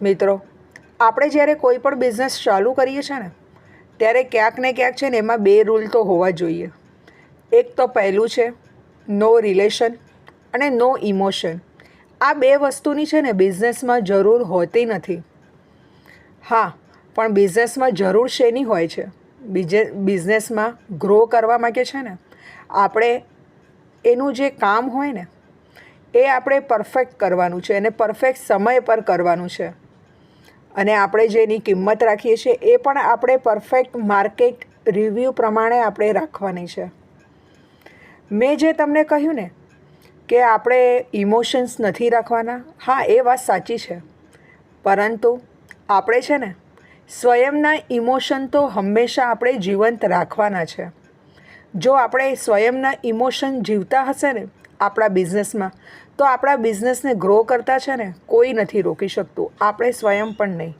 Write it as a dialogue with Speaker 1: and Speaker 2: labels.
Speaker 1: મિત્રો, આપણે જ્યારે કોઈ પણ બિઝનેસ ચાલુ કરીએ છીએ ને ત્યારે ક્યાંક ને ક્યાંક છે ને એમાં 2 રૂલ તો હોવા જોઈએ. એક તો પહેલું છે નો રિલેશન અને નો ઇમોશન. આ 2 વસ્તુની છે ને બિઝનેસમાં જરૂર હોતી નથી. હા, પણ બિઝનેસમાં જરૂર શેની હોય છે? બિઝનેસમાં ગ્રો કરવા માટે છે ને આપણે એનું જે કામ હોય ને એ આપણે પરફેક્ટ કરવાનું છે અને પરફેક્ટ સમય પર કરવાનું છે. અને આપણે જેની કિંમત રાખીએ છીએ એ પણ આપણે પરફેક્ટ માર્કેટ રિવ્યૂ પ્રમાણે આપણે રાખવાની છે. મેં જે તમને કહ્યું ને કે આપણે ઇમોશન્સ નથી રાખવાના, હા એ વાત સાચી છે. પરંતુ આપણે છે ને સ્વયંના ઇમોશન તો હંમેશા આપણે જીવંત રાખવાના છે. જો આપણે સ્વયંના ઇમોશન જીવતા હશે ને આપણા બિઝનેસમાં, તો આપણા બિઝનેસને ગ્રો કરતા છે ને કોઈ નથી રોકી શકતું, આપણે સ્વયં પણ નહીં.